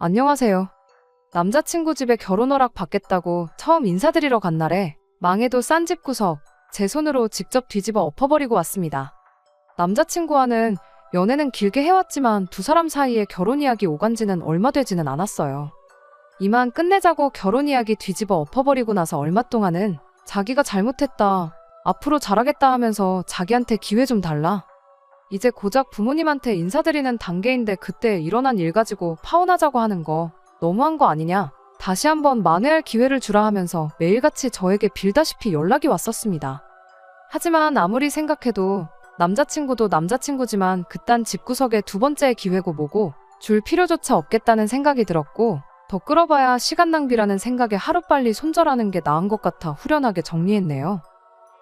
안녕하세요. 남자친구 집에 결혼 허락 받겠다고 처음 인사드리러 간 날에 망해도 싼 집 구석 제 손으로 직접 뒤집어 엎어버리고 왔습니다. 남자친구와는 연애는 길게 해왔지만 두 사람 사이에 결혼 이야기 오간 지는 얼마 되지는 않았어요. 이만 끝내자고 결혼 이야기 뒤집어 엎어버리고 나서 얼마 동안은 자기가 잘못했다, 앞으로 잘하겠다 하면서 자기한테 기회 좀 달라. 이제 고작 부모님한테 인사드리는 단계인데 그때 일어난 일 가지고 파혼하자고 하는 거 너무한 거 아니냐? 다시 한번 만회할 기회를 주라 하면서 매일같이 저에게 빌다시피 연락이 왔었습니다. 하지만 아무리 생각해도 남자친구도 남자친구지만 그딴 집구석의 두 번째의 기회고 뭐고 줄 필요조차 없겠다는 생각이 들었고, 더 끌어봐야 시간 낭비라는 생각에 하루빨리 손절하는 게 나은 것 같아 후련하게 정리했네요.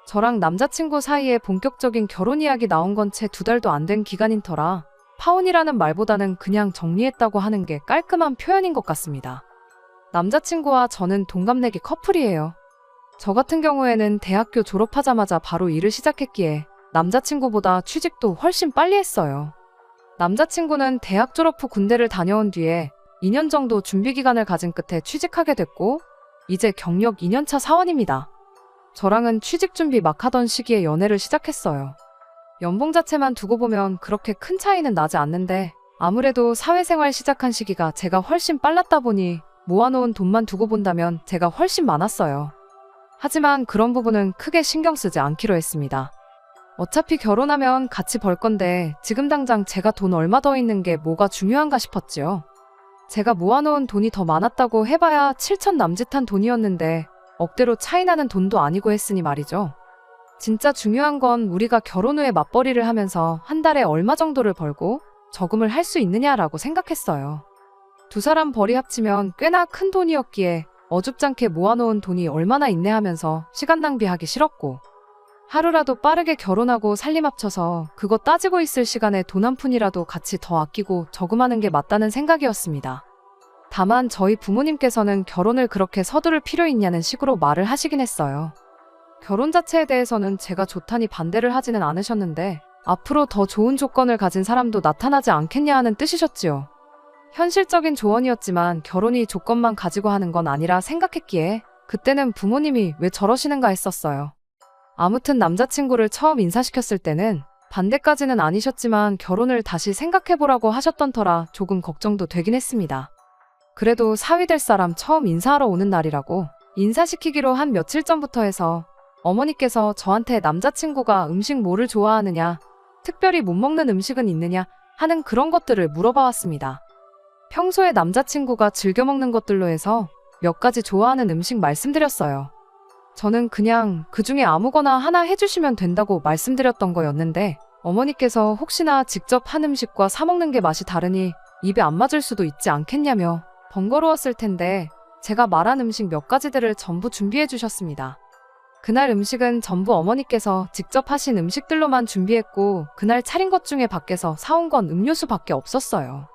저랑 남자친구 사이에 본격적인 결혼 이야기 나온 건 채 2달도 안 된 기간인 터라 파혼이라는 말보다는 그냥 정리했다고 하는 게 깔끔한 표현인 것 같습니다. 남자친구와 저는 동갑내기 커플이에요. 저 같은 경우에는 대학교 졸업하자마자 바로 일을 시작했기에 남자친구보다 취직도 훨씬 빨리 했어요. 남자친구는 대학 졸업 후 군대를 다녀온 뒤에 2년 정도 준비 기간을 가진 끝에 취직하게 됐고, 이제 경력 2년차 사원입니다. 저랑은 취직 준비 막 하던 시기에 연애를 시작했어요. 연봉 자체만 두고 보면 그렇게 큰 차이는 나지 않는데 아무래도 사회생활 시작한 시기가 제가 훨씬 빨랐다 보니 모아놓은 돈만 두고 본다면 제가 훨씬 많았어요. 하지만 그런 부분은 크게 신경 쓰지 않기로 했습니다. 어차피 결혼하면 같이 벌 건데 지금 당장 제가 돈 얼마 더 있는 게 뭐가 중요한가 싶었지요. 제가 모아놓은 돈이 더 많았다고 해봐야 7천 남짓한 돈이었는데 억대로 차이나는 돈도 아니고 했으니 말이죠. 진짜 중요한 건 우리가 결혼 후에 맞벌이를 하면서 한 달에 얼마 정도를 벌고 저금을 할 수 있느냐라고 생각했어요. 두 사람 벌이 합치면 꽤나 큰 돈이었기에 어줍잖게 모아놓은 돈이 얼마나 있네 하면서 시간 낭비하기 싫었고, 하루라도 빠르게 결혼하고 살림 합쳐서 그거 따지고 있을 시간에 돈 한 푼이라도 같이 더 아끼고 저금하는 게 맞다는 생각이었습니다. 다만 저희 부모님께서는 결혼을 그렇게 서두를 필요 있냐는 식으로 말을 하시긴 했어요. 결혼 자체에 대해서는 제가 좋다니 반대를 하지는 않으셨는데 앞으로 더 좋은 조건을 가진 사람도 나타나지 않겠냐 하는 뜻이셨지요. 현실적인 조언이었지만 결혼이 조건만 가지고 하는 건 아니라 생각했기에 그때는 부모님이 왜 저러시는가 했었어요. 아무튼 남자친구를 처음 인사시켰을 때는 반대까지는 아니셨지만 결혼을 다시 생각해보라고 하셨던 터라 조금 걱정도 되긴 했습니다. 그래도 사위 될 사람 처음 인사하러 오는 날이라고 인사시키기로 한 며칠 전부터 해서 어머니께서 저한테 남자친구가 음식 뭐를 좋아하느냐, 특별히 못 먹는 음식은 있느냐 하는 그런 것들을 물어봐 왔습니다. 평소에 남자친구가 즐겨 먹는 것들로 해서 몇 가지 좋아하는 음식 말씀드렸어요. 저는 그냥 그 중에 아무거나 하나 해주시면 된다고 말씀드렸던 거였는데 어머니께서 혹시나 직접 한 음식과 사 먹는 게 맛이 다르니 입에 안 맞을 수도 있지 않겠냐며 번거로웠을 텐데 제가 말한 음식 몇 가지들을 전부 준비해 주셨습니다. 그날 음식은 전부 어머니께서 직접 하신 음식들로만 준비했고 그날 차린 것 중에 밖에서 사온 건 음료수밖에 없었어요.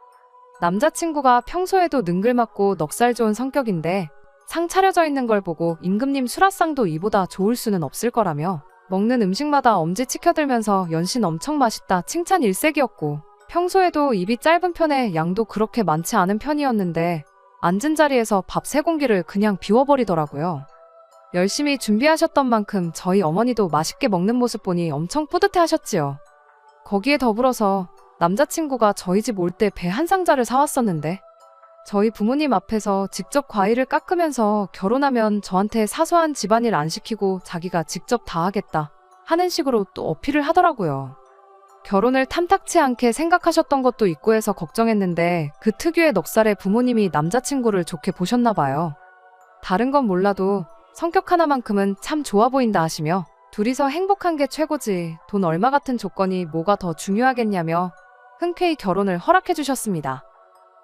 남자친구가 평소에도 능글맞고 넉살 좋은 성격인데 상 차려져 있는 걸 보고 임금님 수라상도 이보다 좋을 수는 없을 거라며 먹는 음식마다 엄지 치켜들면서 연신 엄청 맛있다 칭찬 일색이었고, 평소에도 입이 짧은 편에 양도 그렇게 많지 않은 편이었는데 앉은 자리에서 밥 3공기를 그냥 비워버리더라고요. 열심히 준비하셨던 만큼 저희 어머니도 맛있게 먹는 모습 보니 엄청 뿌듯해 하셨지요. 거기에 더불어서 남자친구가 저희 집 올 때 배 한 상자를 사왔었는데 저희 부모님 앞에서 직접 과일을 깎으면서 결혼하면 저한테 사소한 집안일 안 시키고 자기가 직접 다 하겠다 하는 식으로 또 어필을 하더라고요. 결혼을 탐탁치 않게 생각하셨던 것도 있고 해서 걱정했는데 그 특유의 넉살에 부모님이 남자친구를 좋게 보셨나 봐요. 다른 건 몰라도 성격 하나만큼은 참 좋아 보인다 하시며 둘이서 행복한 게 최고지 돈 얼마 같은 조건이 뭐가 더 중요하겠냐며 흔쾌히 결혼을 허락해 주셨습니다.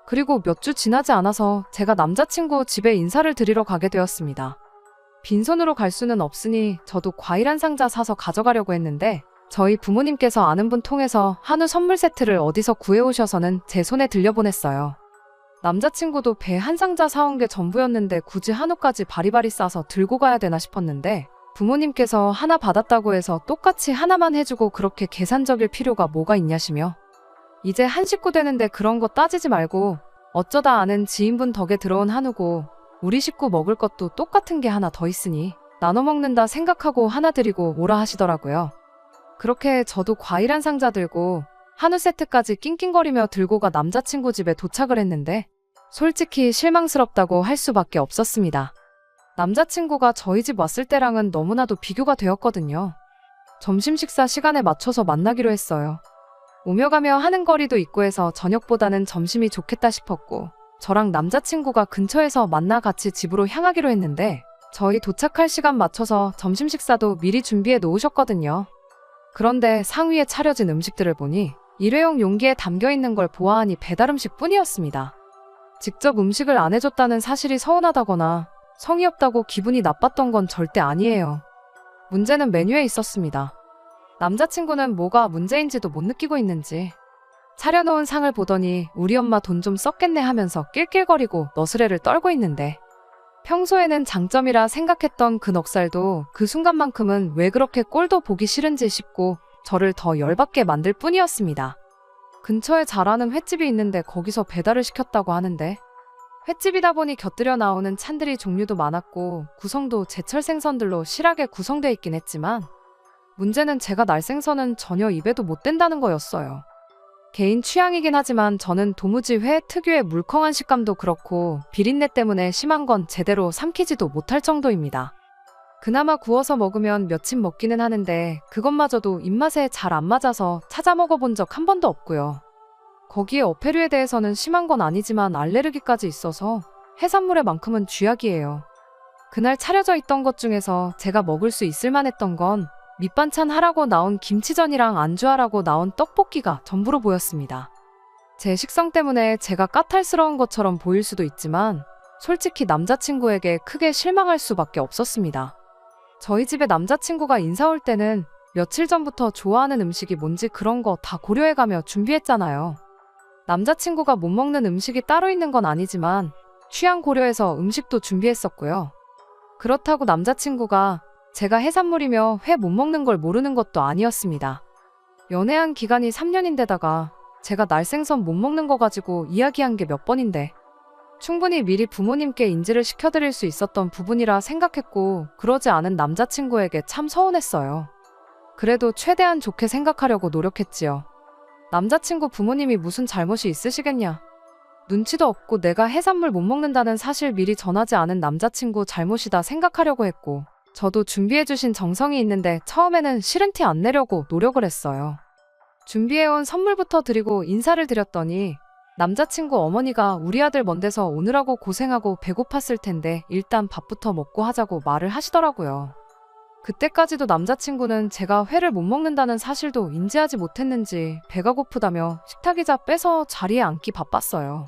그리고 몇 주 지나지 않아서 제가 남자친구 집에 인사를 드리러 가게 되었습니다. 빈손으로 갈 수는 없으니 저도 과일 한 상자 사서 가져가려고 했는데 저희 부모님께서 아는 분 통해서 한우 선물 세트를 어디서 구해오셔서는 제 손에 들려보냈어요. 남자친구도 배 한 상자 사온 게 전부였는데 굳이 한우까지 바리바리 싸서 들고 가야 되나 싶었는데 부모님께서 하나 받았다고 해서 똑같이 하나만 해주고 그렇게 계산적일 필요가 뭐가 있냐시며 이제 한 식구 되는데 그런 거 따지지 말고 어쩌다 아는 지인분 덕에 들어온 한우고 우리 식구 먹을 것도 똑같은 게 하나 더 있으니 나눠 먹는다 생각하고 하나 드리고 오라 하시더라고요. 그렇게 저도 과일 한 상자 들고 한우 세트까지 낑낑거리며 들고 가 남자친구 집에 도착을 했는데 솔직히 실망스럽다고 할 수밖에 없었습니다. 남자친구가 저희 집 왔을 때랑은 너무나도 비교가 되었거든요. 점심 식사 시간에 맞춰서 만나기로 했어요. 오며 가며 하는 거리도 있고 해서 저녁보다는 점심이 좋겠다 싶었고 저랑 남자친구가 근처에서 만나 같이 집으로 향하기로 했는데 저희 도착할 시간 맞춰서 점심 식사도 미리 준비해 놓으셨거든요. 그런데 상위에 차려진 음식들을 보니 일회용 용기에 담겨 있는 걸 보아하니 배달 음식 뿐이었습니다. 직접 음식을 안 해줬다는 사실이 서운하다거나 성의 없다고 기분이 나빴던 건 절대 아니에요. 문제는 메뉴에 있었습니다. 남자친구는 뭐가 문제인지도 못 느끼고 있는지 차려놓은 상을 보더니 우리 엄마 돈 좀 썼겠네 하면서 낄낄거리고 너스레를 떨고 있는데 평소에는 장점이라 생각했던 그 넉살도 그 순간만큼은 왜 그렇게 꼴도 보기 싫은지 싶고 저를 더 열받게 만들 뿐이었습니다. 근처에 잘하는 횟집이 있는데 거기서 배달을 시켰다고 하는데 횟집이다 보니 곁들여 나오는 찬들이 종류도 많았고 구성도 제철 생선들로 실하게 구성되어 있긴 했지만 문제는 제가 날 생선은 전혀 입에도 못 댄다는 거였어요. 개인 취향이긴 하지만 저는 도무지 회 특유의 물컹한 식감도 그렇고 비린내 때문에 심한 건 제대로 삼키지도 못할 정도입니다. 그나마 구워서 먹으면 며칠 먹기는 하는데 그것마저도 입맛에 잘 안 맞아서 찾아 먹어본 적 한 번도 없고요. 거기에 어패류에 대해서는 심한 건 아니지만 알레르기까지 있어서 해산물에만큼은 쥐약이에요. 그날 차려져 있던 것 중에서 제가 먹을 수 있을 만했던 건 밑반찬 하라고 나온 김치전이랑 안주하라고 나온 떡볶이가 전부로 보였습니다. 제 식성 때문에 제가 까탈스러운 것처럼 보일 수도 있지만 솔직히 남자친구에게 크게 실망할 수밖에 없었습니다. 저희 집에 남자친구가 인사 올 때는 며칠 전부터 좋아하는 음식이 뭔지 그런 거 다 고려해가며 준비했잖아요. 남자친구가 못 먹는 음식이 따로 있는 건 아니지만 취향 고려해서 음식도 준비했었고요. 그렇다고 남자친구가 제가 해산물이며 회 못 먹는 걸 모르는 것도 아니었습니다. 연애한 기간이 3년인데다가 제가 날생선 못 먹는 거 가지고 이야기한 게 몇 번인데 충분히 미리 부모님께 인지를 시켜드릴 수 있었던 부분이라 생각했고 그러지 않은 남자친구에게 참 서운했어요. 그래도 최대한 좋게 생각하려고 노력했지요. 남자친구 부모님이 무슨 잘못이 있으시겠냐. 눈치도 없고 내가 해산물 못 먹는다는 사실 미리 전하지 않은 남자친구 잘못이다 생각하려고 했고 저도 준비해주신 정성이 있는데 처음에는 싫은 티 안 내려고 노력을 했어요. 준비해온 선물부터 드리고 인사를 드렸더니 남자친구 어머니가 우리 아들 먼 데서 오느라고 고생하고 배고팠을 텐데 일단 밥부터 먹고 하자고 말을 하시더라고요. 그때까지도 남자친구는 제가 회를 못 먹는다는 사실도 인지하지 못했는지 배가 고프다며 식탁의자 빼서 자리에 앉기 바빴어요.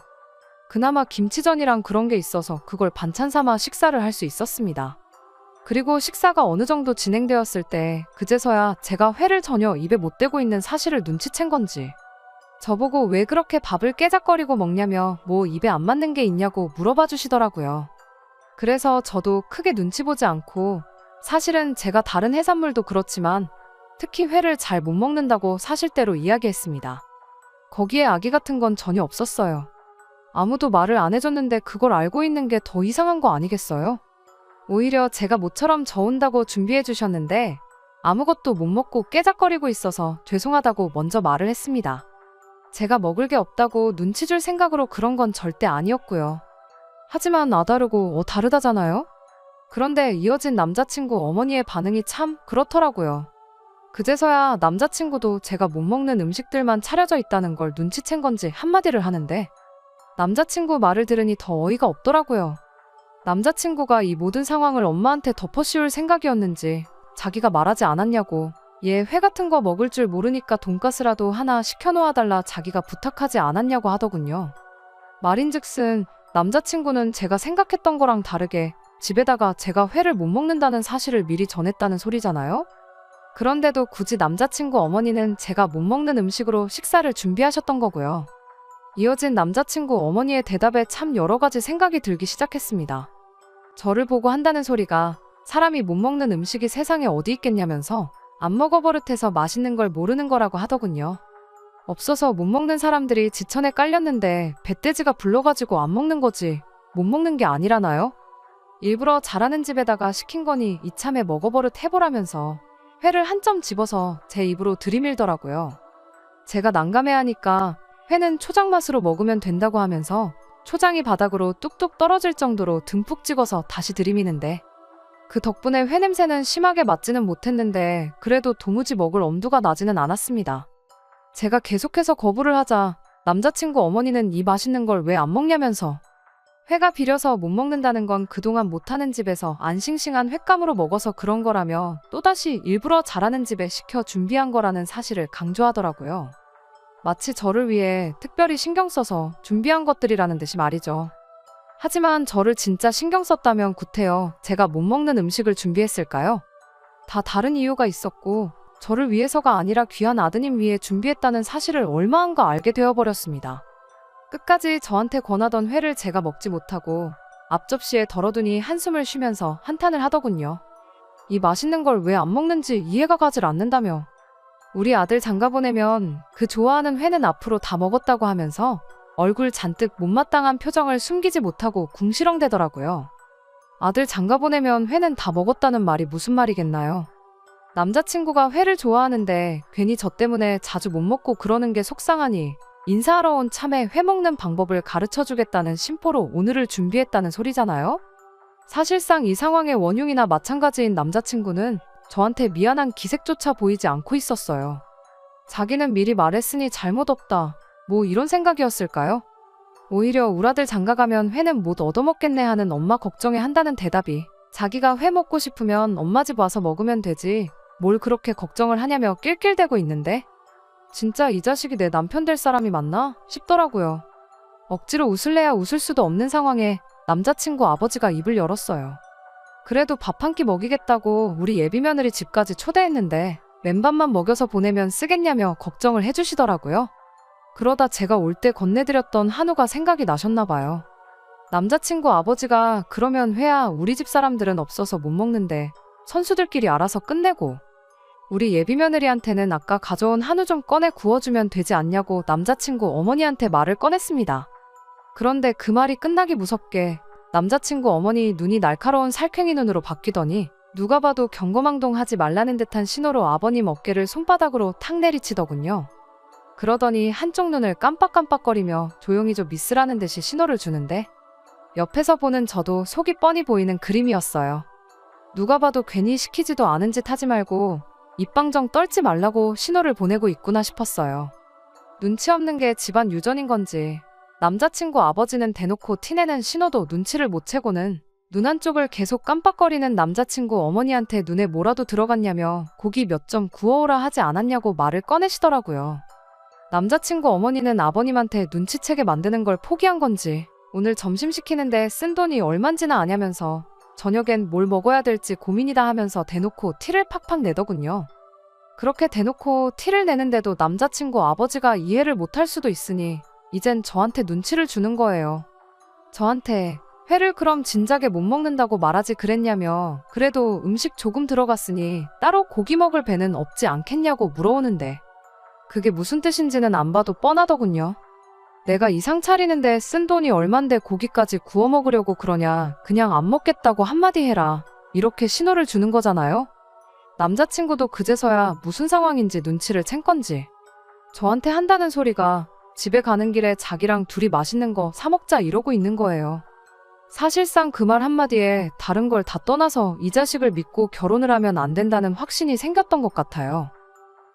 그나마 김치전이랑 그런 게 있어서 그걸 반찬 삼아 식사를 할 수 있었습니다. 그리고 식사가 어느 정도 진행되었을 때 그제서야 제가 회를 전혀 입에 못 대고 있는 사실을 눈치챈 건지 저보고 왜 그렇게 밥을 깨작거리고 먹냐며 뭐 입에 안 맞는 게 있냐고 물어봐 주시더라고요. 그래서 저도 크게 눈치 보지 않고 사실은 제가 다른 해산물도 그렇지만 특히 회를 잘 못 먹는다고 사실대로 이야기했습니다. 거기에 악의 같은 건 전혀 없었어요. 아무도 말을 안 해줬는데 그걸 알고 있는 게 더 이상한 거 아니겠어요? 오히려 제가 모처럼 저온다고 준비해 주셨는데 아무것도 못 먹고 깨작거리고 있어서 죄송하다고 먼저 말을 했습니다. 제가 먹을 게 없다고 눈치 줄 생각으로 그런 건 절대 아니었고요. 하지만 다르고 다르다잖아요? 그런데 이어진 남자친구 어머니의 반응이 참 그렇더라고요. 그제서야 남자친구도 제가 못 먹는 음식들만 차려져 있다는 걸 눈치챈 건지 한마디를 하는데 남자친구 말을 들으니 더 어이가 없더라고요. 남자친구가 이 모든 상황을 엄마한테 덮어씌울 생각이었는지 자기가 말하지 않았냐고 얘 회 같은 거 먹을 줄 모르니까 돈가스라도 하나 시켜놓아달라 자기가 부탁하지 않았냐고 하더군요. 말인즉슨 남자친구는 제가 생각했던 거랑 다르게 집에다가 제가 회를 못 먹는다는 사실을 미리 전했다는 소리잖아요? 그런데도 굳이 남자친구 어머니는 제가 못 먹는 음식으로 식사를 준비하셨던 거고요. 이어진 남자친구 어머니의 대답에 참 여러 가지 생각이 들기 시작했습니다. 저를 보고 한다는 소리가 사람이 못 먹는 음식이 세상에 어디 있겠냐면서 안 먹어버릇해서 맛있는 걸 모르는 거라고 하더군요. 없어서 못 먹는 사람들이 지천에 깔렸는데 배돼지가 불러가지고 안 먹는 거지 못 먹는 게 아니라나요? 일부러 잘하는 집에다가 시킨 거니 이참에 먹어버릇 해보라면서 회를 한 점 집어서 제 입으로 들이밀더라고요. 제가 난감해하니까 회는 초장 맛으로 먹으면 된다고 하면서 초장이 바닥으로 뚝뚝 떨어질 정도로 듬뿍 찍어서 다시 들이미는데 그 덕분에 회 냄새는 심하게 맡지는 못했는데 그래도 도무지 먹을 엄두가 나지는 않았습니다. 제가 계속해서 거부를 하자 남자친구 어머니는 이 맛있는 걸 왜 안 먹냐면서 회가 비려서 못 먹는다는 건 그동안 못하는 집에서 안 싱싱한 횟감으로 먹어서 그런 거라며 또다시 일부러 잘하는 집에 시켜 준비한 거라는 사실을 강조하더라고요. 마치 저를 위해 특별히 신경 써서 준비한 것들이라는 듯이 말이죠. 하지만 저를 진짜 신경 썼다면 구태여 제가 못 먹는 음식을 준비했을까요? 다 다른 이유가 있었고 저를 위해서가 아니라 귀한 아드님 위해 준비했다는 사실을 얼마안가 알게 되어버렸습니다. 끝까지 저한테 권하던 회를 제가 먹지 못하고 앞접시에 덜어두니 한숨을 쉬면서 한탄을 하더군요. 이 맛있는 걸 왜 안 먹는지 이해가 가질 않는다며. 우리 아들 장가 보내면 그 좋아하는 회는 앞으로 다 먹었다고 하면서 얼굴 잔뜩 못마땅한 표정을 숨기지 못하고 궁시렁대더라고요. 아들 장가 보내면 회는 다 먹었다는 말이 무슨 말이겠나요? 남자친구가 회를 좋아하는데 괜히 저 때문에 자주 못 먹고 그러는 게 속상하니 인사하러 온 참에 회 먹는 방법을 가르쳐주겠다는 심보로 오늘을 준비했다는 소리잖아요? 사실상 이 상황의 원흉이나 마찬가지인 남자친구는 저한테 미안한 기색조차 보이지 않고 있었어요. 자기는 미리 말했으니 잘못 없다. 뭐 이런 생각이었을까요? 오히려 우라들 장가가면 회는 못 얻어먹겠네 하는 엄마 걱정에 한다는 대답이 자기가 회 먹고 싶으면 엄마 집 와서 먹으면 되지 뭘 그렇게 걱정을 하냐며 낄낄대고 있는데 진짜 이 자식이 내 남편 될 사람이 맞나 싶더라고요. 억지로 웃을래야 웃을 수도 없는 상황에 남자친구 아버지가 입을 열었어요. 그래도 밥 한 끼 먹이겠다고 우리 예비며느리 집까지 초대했는데 맨밥만 먹여서 보내면 쓰겠냐며 걱정을 해주시더라고요. 그러다 제가 올 때 건네드렸던 한우가 생각이 나셨나 봐요. 남자친구 아버지가 그러면 회야 우리 집 사람들은 없어서 못 먹는데 선수들끼리 알아서 끝내고 우리 예비며느리한테는 아까 가져온 한우 좀 꺼내 구워주면 되지 않냐고 남자친구 어머니한테 말을 꺼냈습니다. 그런데 그 말이 끝나기 무섭게 남자친구 어머니 눈이 날카로운 살쾡이 눈으로 바뀌더니 누가 봐도 경거망동하지 말라는 듯한 신호로 아버님 어깨를 손바닥으로 탁 내리치더군요. 그러더니 한쪽 눈을 깜빡깜빡거리며 조용히 좀 미스라는 듯이 신호를 주는데 옆에서 보는 저도 속이 뻔히 보이는 그림이었어요. 누가 봐도 괜히 시키지도 않은 짓 하지 말고 입방정 떨지 말라고 신호를 보내고 있구나 싶었어요. 눈치 없는 게 집안 유전인 건지 남자친구 아버지는 대놓고 티내는 신호도 눈치를 못 채고는 눈 한쪽을 계속 깜빡거리는 남자친구 어머니한테 눈에 뭐라도 들어갔냐며 고기 몇 점 구워오라 하지 않았냐고 말을 꺼내시더라고요. 남자친구 어머니는 아버님한테 눈치채게 만드는 걸 포기한 건지 오늘 점심 시키는데 쓴 돈이 얼만지나 아냐면서 저녁엔 뭘 먹어야 될지 고민이다 하면서 대놓고 티를 팍팍 내더군요. 그렇게 대놓고 티를 내는데도 남자친구 아버지가 이해를 못할 수도 있으니 이젠 저한테 눈치를 주는 거예요. 저한테 회를 그럼 진작에 못 먹는다고 말하지 그랬냐며 그래도 음식 조금 들어갔으니 따로 고기 먹을 배는 없지 않겠냐고 물어오는데 그게 무슨 뜻인지는 안 봐도 뻔하더군요. 내가 이상 차리는데 쓴 돈이 얼만데 고기까지 구워 먹으려고 그러냐 그냥 안 먹겠다고 한마디 해라 이렇게 신호를 주는 거잖아요. 남자친구도 그제서야 무슨 상황인지 눈치를 챈 건지 저한테 한다는 소리가 집에 가는 길에 자기랑 둘이 맛있는 거 사 먹자 이러고 있는 거예요. 사실상 그 말 한마디에 다른 걸 다 떠나서 이 자식을 믿고 결혼을 하면 안 된다는 확신이 생겼던 것 같아요.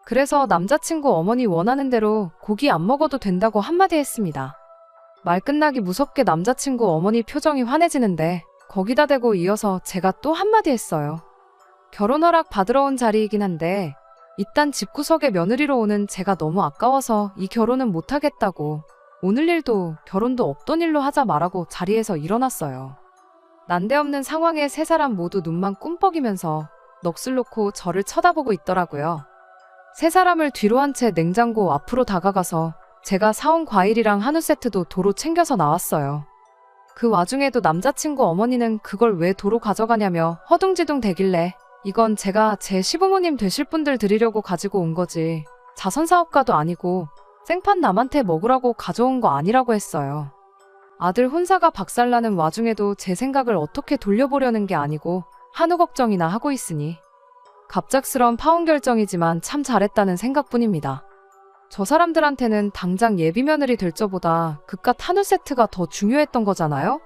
그래서 남자친구 어머니 원하는 대로 고기 안 먹어도 된다고 한마디 했습니다. 말 끝나기 무섭게 남자친구 어머니 표정이 환해지는데 거기다 대고 이어서 제가 또 한마디 했어요. 결혼 허락 받으러 온 자리이긴 한데 이딴 집구석에 며느리로 오는 제가 너무 아까워서 이 결혼은 못하겠다고 오늘 일도 결혼도 없던 일로 하자 말하고 자리에서 일어났어요. 난데없는 상황에 세 사람 모두 눈만 꿈뻑이면서 넋을 놓고 저를 쳐다보고 있더라고요. 세 사람을 뒤로 한 채 냉장고 앞으로 다가가서 제가 사온 과일이랑 한우 세트도 도로 챙겨서 나왔어요. 그 와중에도 남자친구 어머니는 그걸 왜 도로 가져가냐며 허둥지둥 대길래 이건 제가 제 시부모님 되실 분들 드리려고 가지고 온 거지 자선사업가도 아니고 생판 남한테 먹으라고 가져온 거 아니라고 했어요. 아들 혼사가 박살나는 와중에도 제 생각을 어떻게 돌려보려는 게 아니고 한우 걱정이나 하고 있으니 갑작스러운 파혼 결정이지만 참 잘했다는 생각뿐입니다. 저 사람들한테는 당장 예비 며느리 될 저보다 그깟 한우 세트가 더 중요했던 거잖아요?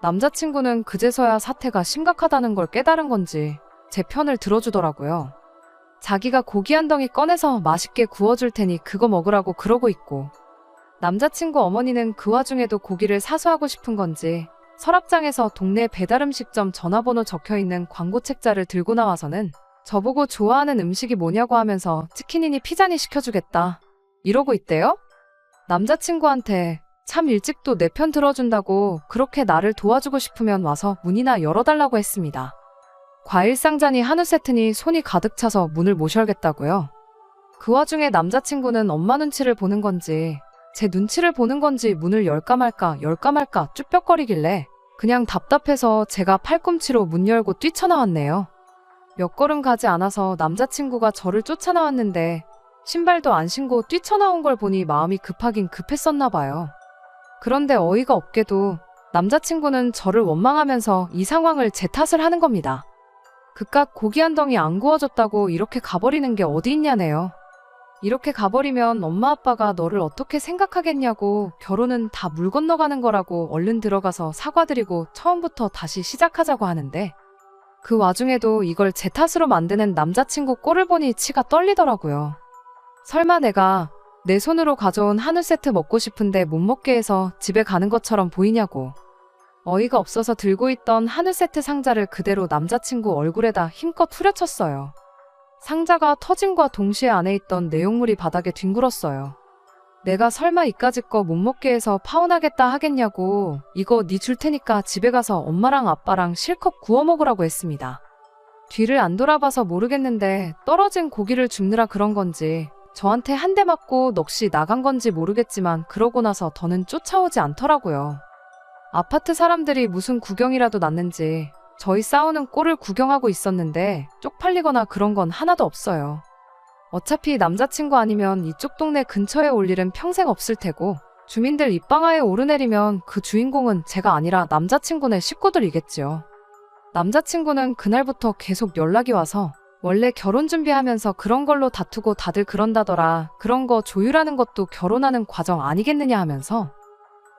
남자친구는 그제서야 사태가 심각하다는 걸 깨달은 건지 제 편을 들어주더라고요. 자기가 고기 한 덩이 꺼내서 맛있게 구워줄 테니 그거 먹으라고 그러고 있고, 남자친구 어머니는 그 와중에도 고기를 사수하고 싶은 건지 서랍장에서 동네 배달음식점 전화번호 적혀있는 광고 책자를 들고 나와서는 저보고 좋아하는 음식이 뭐냐고 하면서 치킨이니 피자니 시켜주겠다 이러고 있대요? 남자친구한테 참 일찍도 내 편 들어준다고 그렇게 나를 도와주고 싶으면 와서 문이나 열어달라고 했습니다. 과일 상자니 한우 세트니 손이 가득 차서 문을 못 열겠다고요. 그 와중에 남자친구는 엄마 눈치를 보는 건지 제 눈치를 보는 건지 문을 열까 말까 쭈뼛거리길래 그냥 답답해서 제가 팔꿈치로 문 열고 뛰쳐나왔네요. 몇 걸음 가지 않아서 남자친구가 저를 쫓아나왔는데 신발도 안 신고 뛰쳐나온 걸 보니 마음이 급하긴 급했었나 봐요. 그런데 어이가 없게도 남자친구는 저를 원망하면서 이 상황을 제 탓을 하는 겁니다. 그깟 고기 한 덩이 안 구워줬다고 이렇게 가버리는 게 어디 있냐네요. 이렇게 가버리면 엄마 아빠가 너를 어떻게 생각하겠냐고, 결혼은 다 물 건너가는 거라고 얼른 들어가서 사과드리고 처음부터 다시 시작하자고 하는데, 그 와중에도 이걸 제 탓으로 만드는 남자친구 꼴을 보니 치가 떨리더라고요. 설마 내가 내 손으로 가져온 한우 세트 먹고 싶은데 못 먹게 해서 집에 가는 것처럼 보이냐고. 어이가 없어서 들고 있던 한우 세트 상자를 그대로 남자친구 얼굴에다 힘껏 후려쳤어요. 상자가 터짐과 동시에 안에 있던 내용물이 바닥에 뒹굴었어요. 내가 설마 이까짓 거 못 먹게 해서 파혼하겠다 하겠냐고. 이거 네 줄 테니까 집에 가서 엄마랑 아빠랑 실컷 구워 먹으라고 했습니다. 뒤를 안 돌아봐서 모르겠는데 떨어진 고기를 줍느라 그런 건지 저한테 한 대 맞고 넋이 나간 건지 모르겠지만 그러고 나서 더는 쫓아오지 않더라고요. 아파트 사람들이 무슨 구경이라도 났는지 저희 싸우는 꼴을 구경하고 있었는데 쪽팔리거나 그런 건 하나도 없어요. 어차피 남자친구 아니면 이쪽 동네 근처에 올 일은 평생 없을 테고, 주민들 입방아에 오르내리면 그 주인공은 제가 아니라 남자친구네 식구들이겠지요. 남자친구는 그날부터 계속 연락이 와서 원래 결혼 준비하면서 그런 걸로 다투고 다들 그런다더라. 그런 거 조율하는 것도 결혼하는 과정 아니겠느냐 하면서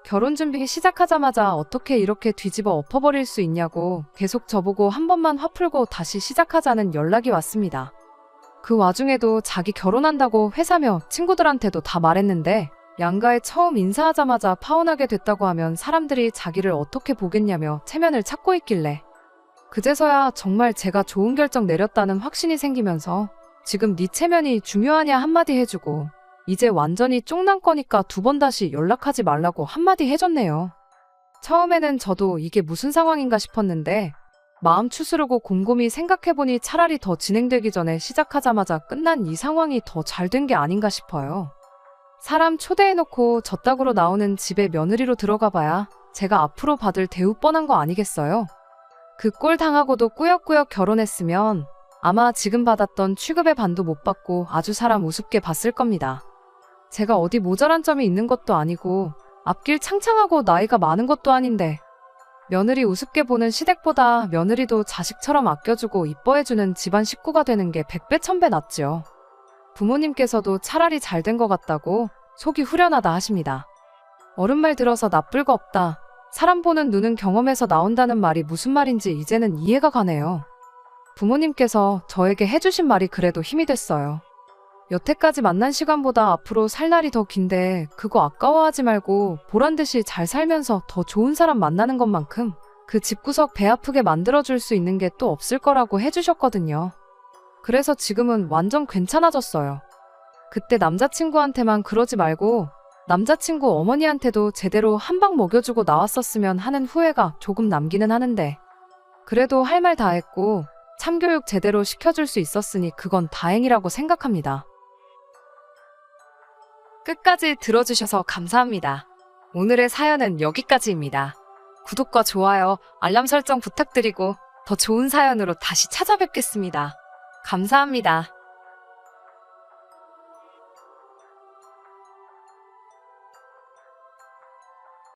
결혼 준비 시작하자마자 어떻게 이렇게 뒤집어 엎어버릴 수 있냐고 계속 저보고 한 번만 화 풀고 다시 시작하자는 연락이 왔습니다. 그 와중에도 자기 결혼한다고 회사며 친구들한테도 다 말했는데 양가에 처음 인사하자마자 파혼하게 됐다고 하면 사람들이 자기를 어떻게 보겠냐며 체면을 찾고 있길래 그제서야 정말 제가 좋은 결정 내렸다는 확신이 생기면서 지금 네 체면이 중요하냐 한마디 해주고 이제 완전히 쫑난 거니까 두 번 다시 연락하지 말라고 한마디 해줬네요. 처음에는 저도 이게 무슨 상황인가 싶었는데 마음 추스르고 곰곰이 생각해보니 차라리 더 진행되기 전에 시작하자마자 끝난 이 상황이 더 잘 된 게 아닌가 싶어요. 사람 초대해놓고 저따구로 나오는 집에 며느리로 들어가봐야 제가 앞으로 받을 대우 뻔한 거 아니겠어요? 그 꼴 당하고도 꾸역꾸역 결혼했으면 아마 지금 받았던 취급의 반도 못 받고 아주 사람 우습게 봤을 겁니다. 제가 어디 모자란 점이 있는 것도 아니고 앞길 창창하고 나이가 많은 것도 아닌데 며느리 우습게 보는 시댁보다 며느리도 자식처럼 아껴주고 이뻐해주는 집안 식구가 되는 게 100배 1000배 낫지요. 부모님께서도 차라리 잘 된 것 같다고 속이 후련하다 하십니다. 어른 말 들어서 나쁠 거 없다. 사람 보는 눈은 경험에서 나온다는 말이 무슨 말인지 이제는 이해가 가네요. 부모님께서 저에게 해주신 말이 그래도 힘이 됐어요. 여태까지 만난 시간보다 앞으로 살 날이 더 긴데 그거 아까워하지 말고 보란듯이 잘 살면서 더 좋은 사람 만나는 것만큼 그 집구석 배 아프게 만들어줄 수 있는 게 또 없을 거라고 해주셨거든요. 그래서 지금은 완전 괜찮아졌어요. 그때 남자친구한테만 그러지 말고 남자친구 어머니한테도 제대로 한 방 먹여주고 나왔었으면 하는 후회가 조금 남기는 하는데 그래도 할 말 다 했고 참교육 제대로 시켜줄 수 있었으니 그건 다행이라고 생각합니다. 끝까지 들어주셔서 감사합니다. 오늘의 사연은 여기까지입니다. 구독과 좋아요, 알람 설정 부탁드리고 더 좋은 사연으로 다시 찾아뵙겠습니다. 감사합니다.